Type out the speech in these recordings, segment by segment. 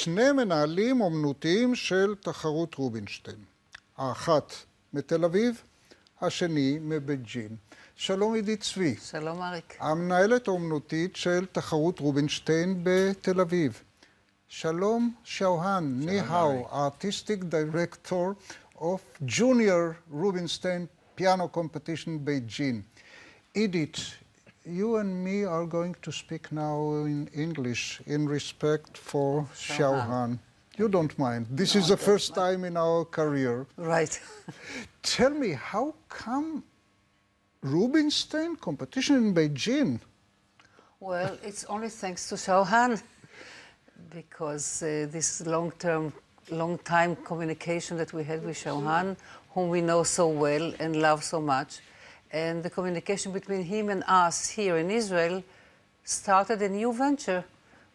שני מנהלים אומנותיים של תחרות רובינשטיין. האחת מתל אביב, השני מבייג'ין. שלום עידית צבי. שלום אריק. המנהלת האומנותית של תחרות רובינשטיין בתל אביב. שלום שאוהן, ני האו, Artistic Director of Junior Rubinstein Piano Competition Beijing. Idit, you and me are going to speak now in English in respect for Xiaohan. You don't mind. This is the first time in our career. Right. Tell me, how come Rubinstein competition in Beijing? Well, it's only thanks to Xiaohan, because this long-time communication that we had with Xiaohan, whom we know so well and love so much, and the communication between him and us here in Israel started a new venture,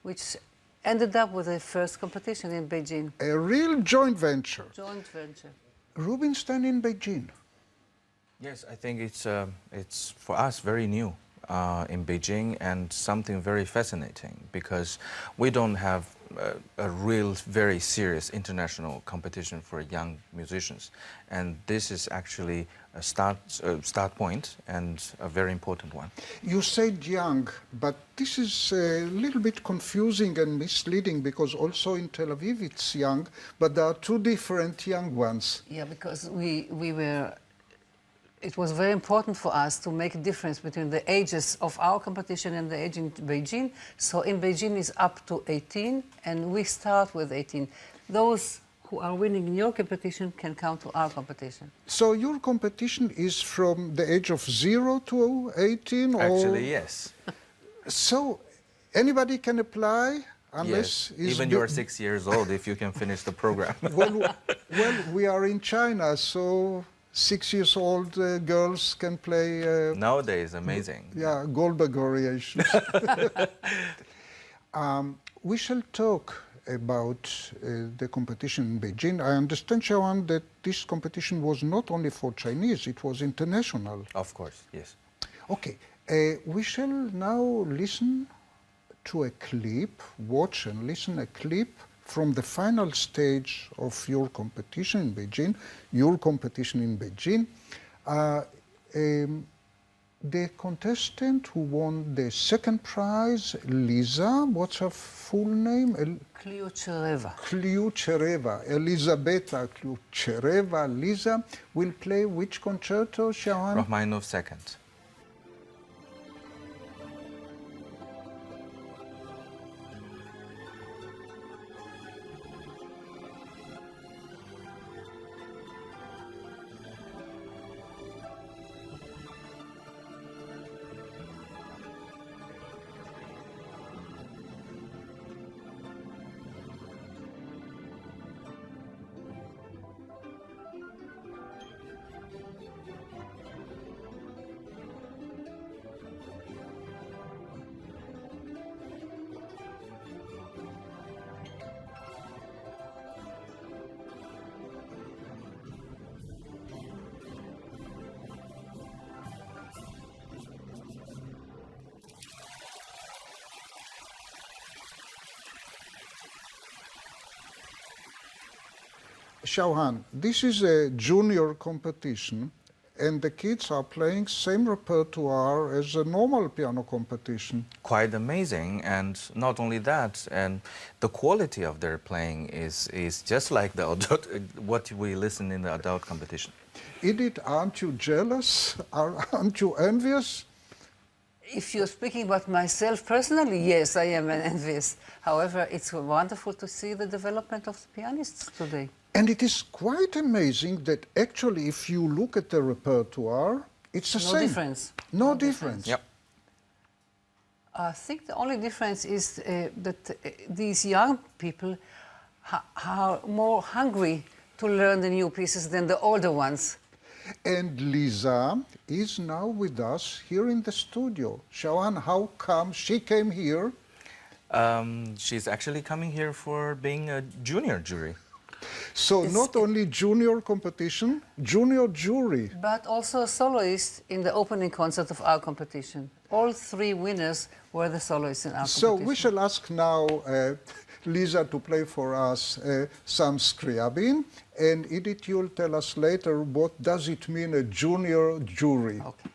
which ended up with the first competition in Beijing. A real joint venture. Joint venture. Rubinstein in Beijing. Yes, I think it's for us very new in Beijing and something very fascinating, because we don't have a real very serious international competition for young musicians, and this is actually a start point and a very important one. You said young, but this is a little bit confusing and misleading, because also in Tel Aviv it's young, but there are two different young ones. Yeah, because it was very important for us to make a difference between the ages of our competition and the age in Beijing. So in Beijing is up to 18, and we start with 18. Those who are winning in your competition can come to our competition. So your competition is from the age of 0 to 18? Actually, yes. So anybody can apply? Yes, even you're 6 years old if you can finish the program. well, we are in China, so 6 years old girls can play. Nowadays, amazing. Yeah, Goldberg variations. We shall talk about the competition in Beijing. I understand, Xiaohan, that this competition was not only for Chinese, it was international. Of course, yes. Okay, we shall now listen to a clip, watch and listen a clip from the final stage of your competition in Beijing, the contestant who won the second prize, Lisa, what's her full name? Kliuchereva, Elisabetta Kliuchereva, Lisa, will play which concerto, Xiaohan? Rachmaninoff second. Xiaohan, this is a junior competition, and the kids are playing same repertoire as a normal piano competition. Quite amazing, and not only that, and the quality of their playing is just like the adult, what we listen in the adult competition. Idit, aren't you jealous? Aren't you envious? If you're speaking about myself personally, yes, I am envious. However, it's wonderful to see the development of the pianists today. And it is quite amazing that actually, if you look at the repertoire, it's the same. No difference. No difference. Yep. I think the only difference is that these young people are more hungry to learn the new pieces than the older ones. And Lisa is now with us here in the studio. Xiaohan, how come she came here? She's actually coming here for being a junior jury. So not only junior competition, junior jury. But also a soloist in the opening concert of our competition. All three winners were the soloists in our competition. So we shall ask now Lisa to play for us some Scriabin, and Idit, you'll tell us later what does it mean, a junior jury. Okay.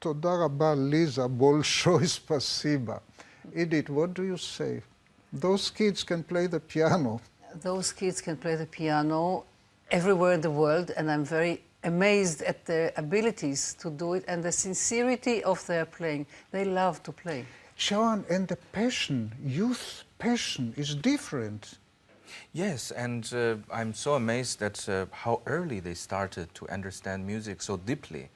תודה רבה, ליזה. בולשוי ספסיבה. Idit, what do you say? Those kids can play the piano. Those kids can play the piano everywhere in the world, and I'm very amazed at their abilities to do it and the sincerity of their playing. They love to play. Sharon, and the passion, youth passion, is different. Yes, and I'm so amazed at how early they started to understand music so deeply.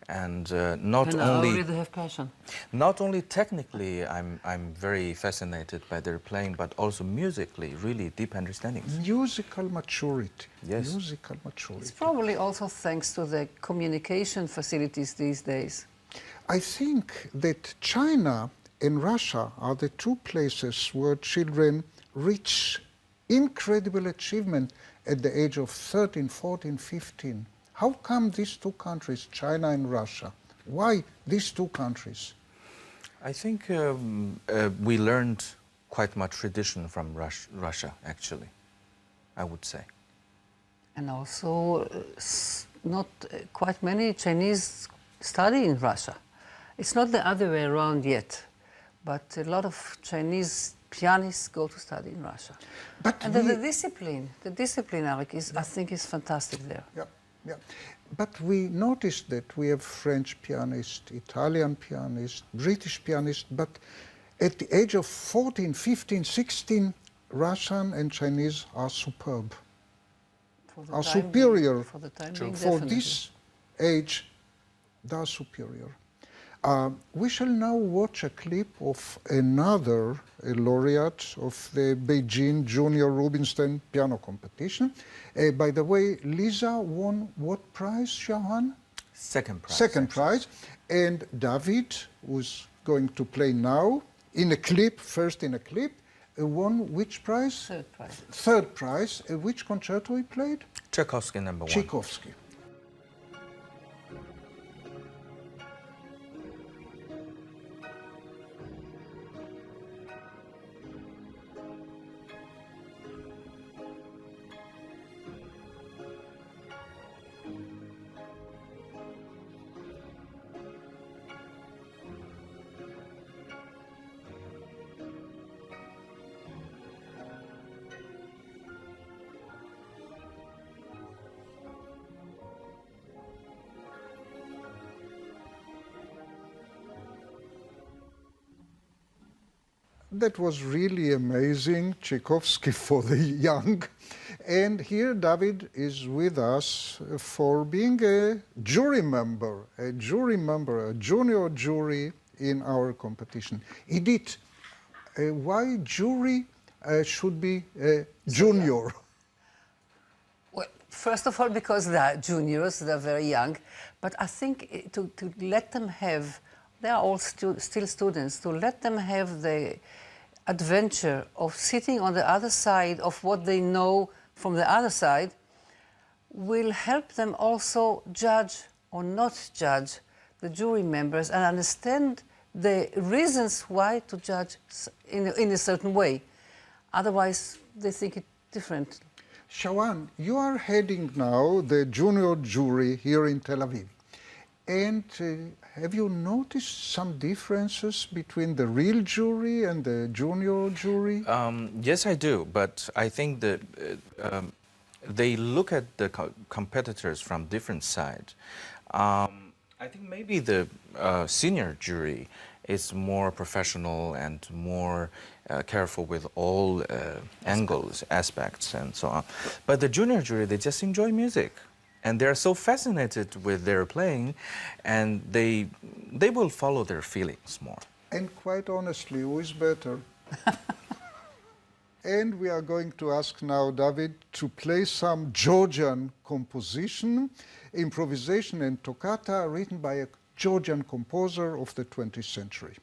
And not only they have passion. Not only technically, I'm very fascinated by their playing, but also musically, really deep understandings. Musical maturity. Yes. Musical maturity. It's probably also thanks to the communication facilities these days. I think that China and Russia are the two places where children reach incredible achievement at the age of 13, 14, 15. How come these two countries, China and Russia? Why these two countries? I think we learned quite much tradition from Russia, actually, I would say. And also, not quite many Chinese study in Russia. It's not the other way around yet, but a lot of Chinese pianists go to study in Russia. But and the discipline, Arik, I think is fantastic there. Yeah, yeah. But we noticed that we have French pianist, Italian pianist, British pianist, but at the age of 14, 15, 16, Russian and Chinese are superb, For the are time superior. being, for the time being, For definitely. this age, they are superior. We shall now watch a clip of another laureate of the Beijing Junior Rubinstein Piano Competition. By the way, Lisa won what prize, Xiaohan? Second prize. Second actually. prize. And David, who's going to play now, in a clip, first in a clip, won which prize? Third prize. Third prize. Which concerto he played? Tchaikovsky number 1. Tchaikovsky. That was really amazing, Tchaikovsky for the young. And here David is with us for being a jury member, a junior jury in our competition. Idit, why jury should be junior? Well, first of all, because they are juniors, they're very young. But I think to let them have, they are all still students, to let them have the adventure of sitting on the other side of what they know from the other side will help them also judge or not judge the jury members and understand the reasons why to judge in a certain way. Otherwise, they think it different. Shawan, you are heading now the junior jury here in Tel Aviv. And have you noticed some differences between the real jury and the junior jury? Yes, I do, but I think that they look at the competitors from different sides. I think maybe the senior jury is more professional and more careful with all angles, aspects, and so on. But the junior jury, they just enjoy music. And they're so fascinated with their playing, and they will follow their feelings more. And quite honestly, who is better? And we are going to ask now David to play some Georgian composition, improvisation and toccata written by a Georgian composer of the 20th century.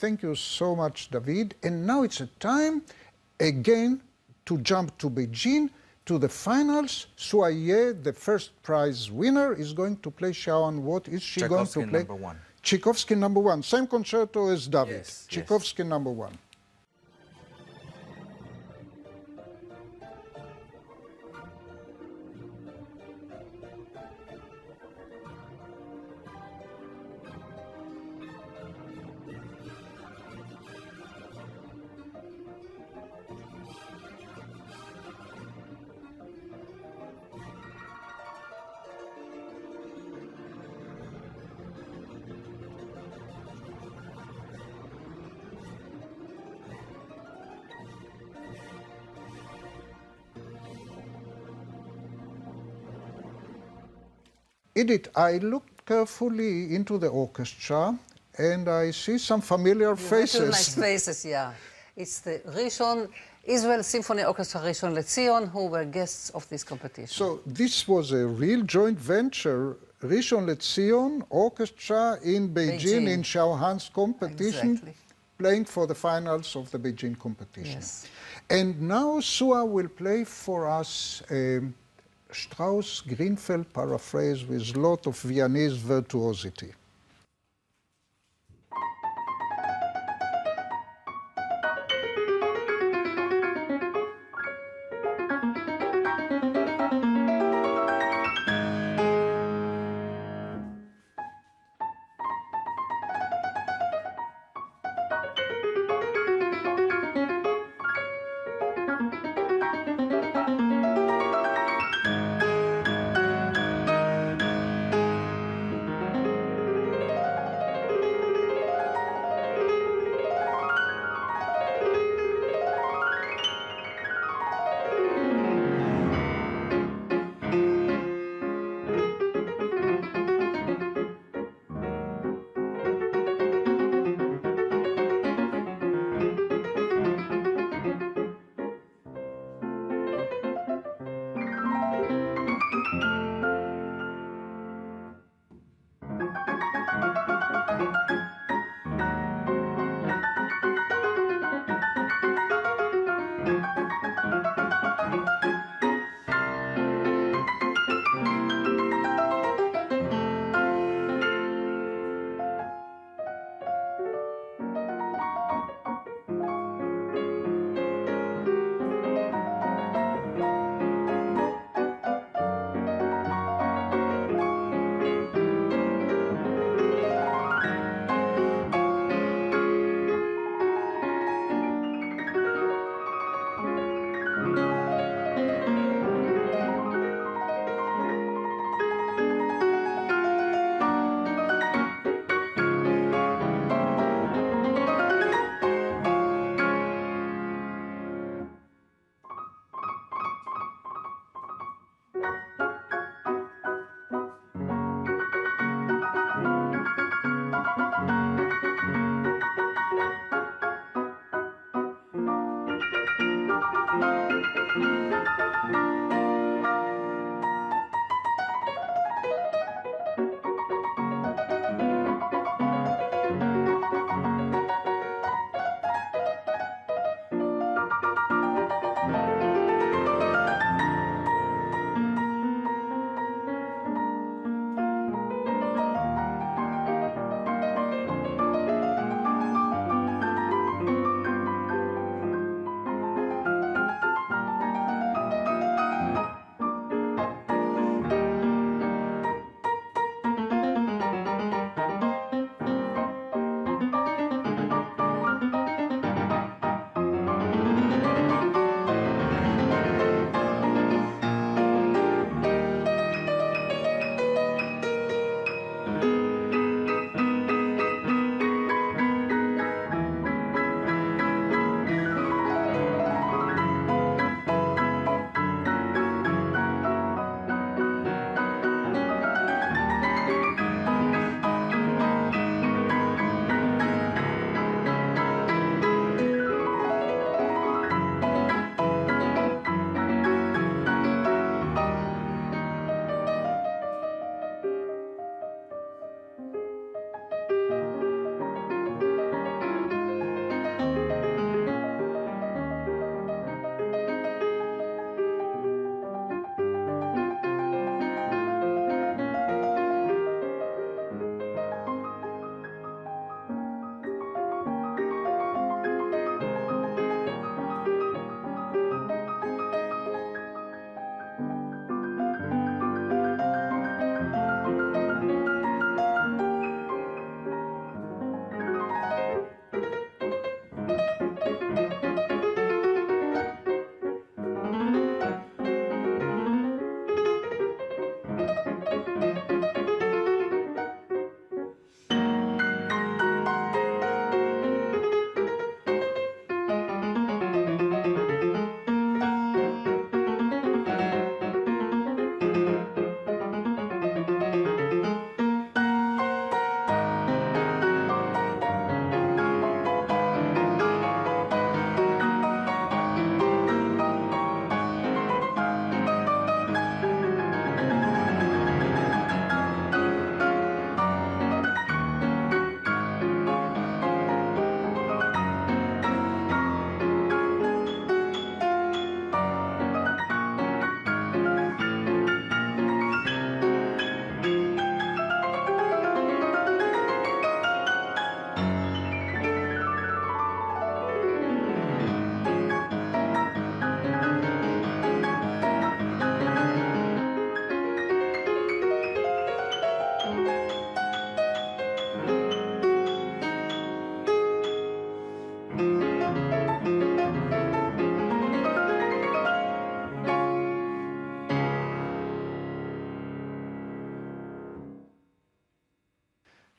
Thank you so much, David. And now it's a time again to jump to Beijing, to the finals. Suaye, the first prize winner, is going to play Shaoan. What is she going to play? number 1. Tchaikovsky number 1. Same concerto as David. Yes, Tchaikovsky number 1. Idit, I looked carefully into the orchestra and I see some familiar faces. Nice faces, yeah. It's the Rishon Israel Symphony Orchestra Rishon LeZion who were guests of this competition. So this was a real joint venture, Rishon LeZion Orchestra in Beijing, in Shaohan's competition, Exactly. playing for the finals of the Beijing competition. Yes. And now Sua will play for us a Strauss-Greenfeld paraphrase with a lot of Viennese virtuosity.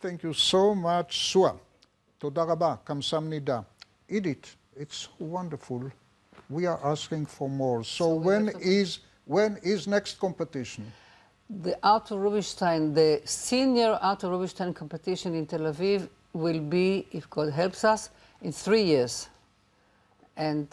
Thank you so much, Sua. תודה רבה, kamsamnida. Idit, it's wonderful. We are asking for more. So when is next competition? The Arthur Rubinstein, the senior Arthur Rubinstein competition in Tel Aviv will be, if God helps us, in 3 years. And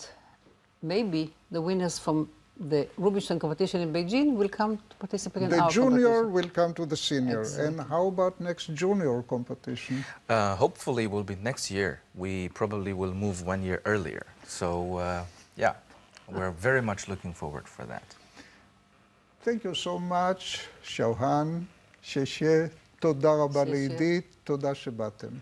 maybe the winners from the Rubinstein competition in Beijing will come to participate in our competition. The junior will come to the senior. Exactly. And how about next junior competition? Hopefully it will be next year. We probably will move 1 year earlier. So yeah, we're very much looking forward for that. Thank you so much, Shauhan, Sheshe, תודה רבה לעידית, תודה שבאתם.